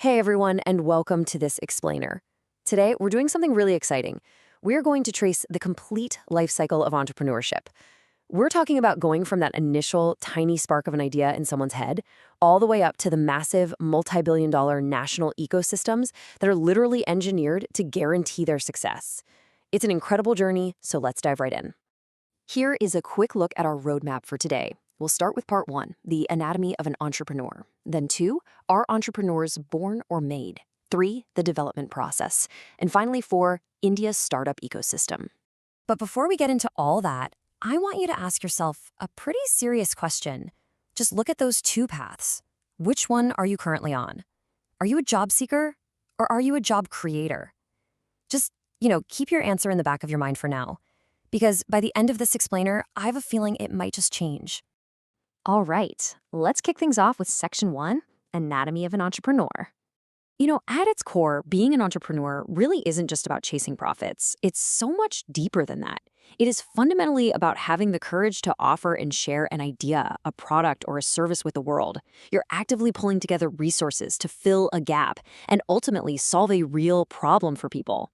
Hey everyone, and welcome to this explainer. Today, we're doing something really exciting. We're going to trace the complete life cycle of entrepreneurship. We're talking about going from that initial tiny spark of an idea in someone's head all the way up to the massive multi-billion-dollar national ecosystems that are literally engineered to guarantee their success. It's an incredible journey, so let's dive right in. Here is a quick look at our roadmap for today. We'll start with part 1, the anatomy of an entrepreneur. Then 2, are entrepreneurs born or made? 3, the development process. And finally 4, India's startup ecosystem. But before we get into all that, I want you to ask yourself a pretty serious question. Just look at those two paths. Which one are you currently on? Are you a job seeker or are you a job creator? Just, keep your answer in the back of your mind for now. Because by the end of this explainer, I have a feeling it might just change. All right, let's kick things off with Section 1, Anatomy of an Entrepreneur. At its core, being an entrepreneur really isn't just about chasing profits. It's so much deeper than that. It is fundamentally about having the courage to offer and share an idea, a product, or a service with the world. You're actively pulling together resources to fill a gap and ultimately solve a real problem for people.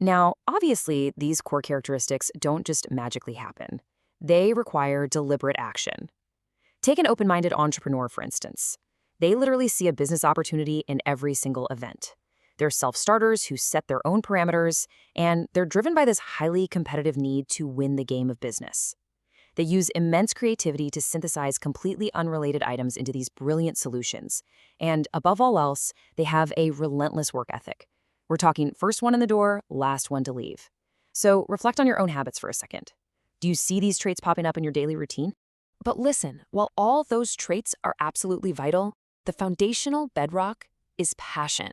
Now, obviously, these core characteristics don't just magically happen. They require deliberate action. Take an open-minded entrepreneur, for instance. They literally see a business opportunity in every single event. They're self-starters who set their own parameters, and they're driven by this highly competitive need to win the game of business. They use immense creativity to synthesize completely unrelated items into these brilliant solutions. And above all else, they have a relentless work ethic. We're talking first one in the door, last one to leave. So reflect on your own habits for a second. Do you see these traits popping up in your daily routine? But listen, while all those traits are absolutely vital, the foundational bedrock is passion.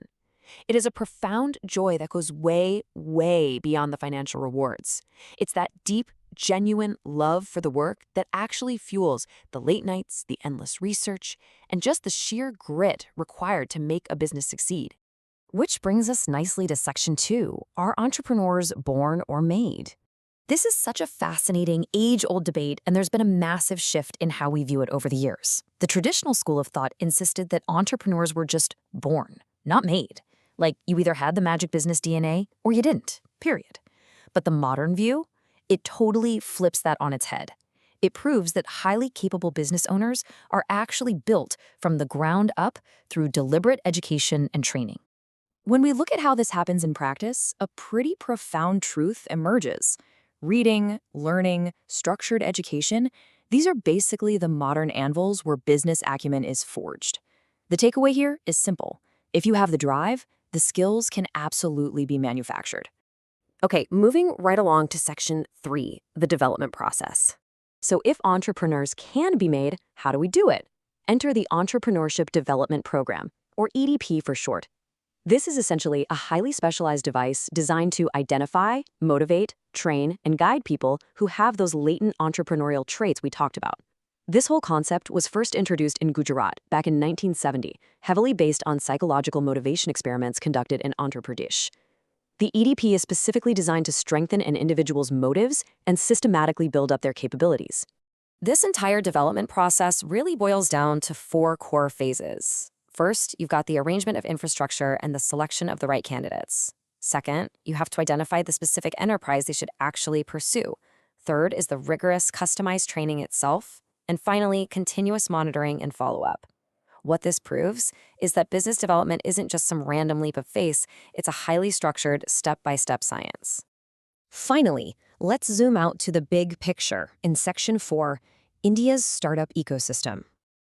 It is a profound joy that goes way, way beyond the financial rewards. It's that deep, genuine love for the work that actually fuels the late nights, the endless research, and just the sheer grit required to make a business succeed. Which brings us nicely to Section 2, are entrepreneurs born or made? This is such a fascinating, age-old debate, and there's been a massive shift in how we view it over the years. The traditional school of thought insisted that entrepreneurs were just born, not made. Like, you either had the magic business DNA or you didn't, period. But the modern view, it totally flips that on its head. It proves that highly capable business owners are actually built from the ground up through deliberate education and training. When we look at how this happens in practice, a pretty profound truth emerges. Reading, learning, structured education, these are basically the modern anvils where business acumen is forged. The takeaway here is simple. If you have the drive, the skills can absolutely be manufactured. Okay, moving right along to Section 3, the development process. So if entrepreneurs can be made, how do we do it? Enter the Entrepreneurship Development Program, or EDP for short. This is essentially a highly specialized device designed to identify, motivate, train, and guide people who have those latent entrepreneurial traits we talked about. This whole concept was first introduced in Gujarat back in 1970, heavily based on psychological motivation experiments conducted in Andhra Pradesh. The EDP is specifically designed to strengthen an individual's motives and systematically build up their capabilities. This entire development process really boils down to 4 core phases. First, you've got the arrangement of infrastructure and the selection of the right candidates. Second, you have to identify the specific enterprise they should actually pursue. Third is the rigorous, customized training itself. And finally, continuous monitoring and follow-up. What this proves is that business development isn't just some random leap of faith, it's a highly structured, step-by-step science. Finally, let's zoom out to the big picture in Section 4, India's startup ecosystem.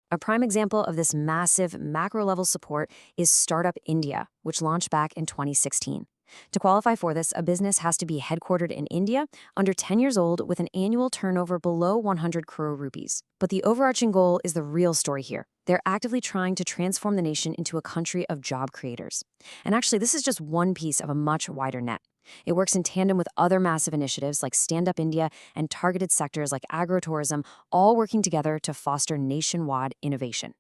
A prime example of this massive macro-level support is Startup India, which launched back in 2016. To qualify for this, a business has to be headquartered in India, under 10 years old, with an annual turnover below 100 crore rupees. But the overarching goal is the real story here. They're actively trying to transform the nation into a country of job creators. And actually, this is just one piece of a much wider net. It works in tandem with other massive initiatives like Stand Up India and targeted sectors like agritourism, all working together to foster nationwide innovation.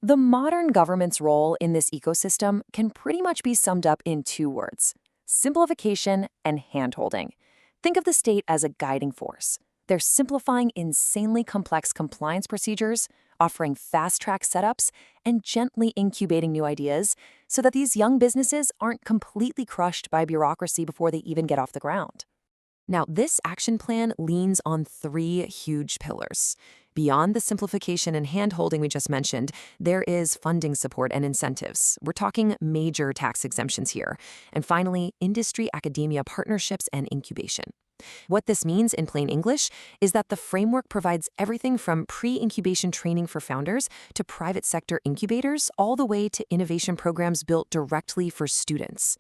The modern government's role in this ecosystem can pretty much be summed up in 2 words: simplification and handholding. Think of the state as a guiding force. They're simplifying insanely complex compliance procedures, offering fast-track setups and gently incubating new ideas so that these young businesses aren't completely crushed by bureaucracy before they even get off the ground. Now, this action plan leans on three huge pillars. Beyond the simplification and hand-holding we just mentioned, there is funding support and incentives. We're talking major tax exemptions here. And finally, industry-academia partnerships and incubation. What this means in plain English is that the framework provides everything from pre-incubation training for founders to private sector incubators, all the way to innovation programs built directly for students.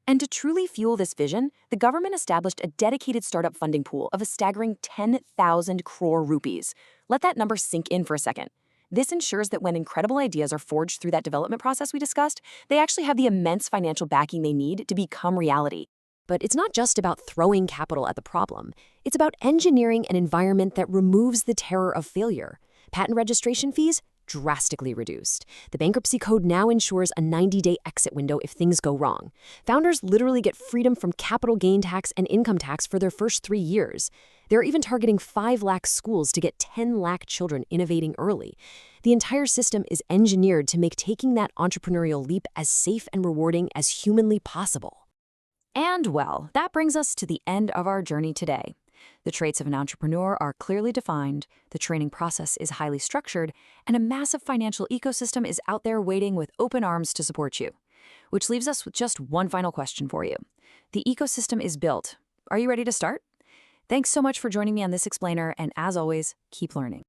And to truly fuel this vision, the government established a dedicated startup funding pool of a staggering 10,000 crore rupees. Let that number sink in for a second. This ensures that when incredible ideas are forged through that development process we discussed, they actually have the immense financial backing they need to become reality. But it's not just about throwing capital at the problem. It's about engineering an environment that removes the terror of failure. Patent registration fees? Drastically reduced. The bankruptcy code now ensures a 90-day exit window if things go wrong. Founders literally get freedom from capital gain tax and income tax for their first 3 years. They're even targeting 5 lakh schools to get 10 lakh children innovating early. The entire system is engineered to make taking that entrepreneurial leap as safe and rewarding as humanly possible. And well, that brings us to the end of our journey today. The traits of an entrepreneur are clearly defined, the training process is highly structured, and a massive financial ecosystem is out there waiting with open arms to support you. Which leaves us with just one final question for you. The ecosystem is built. Are you ready to start? Thanks so much for joining me on this explainer, and as always, keep learning.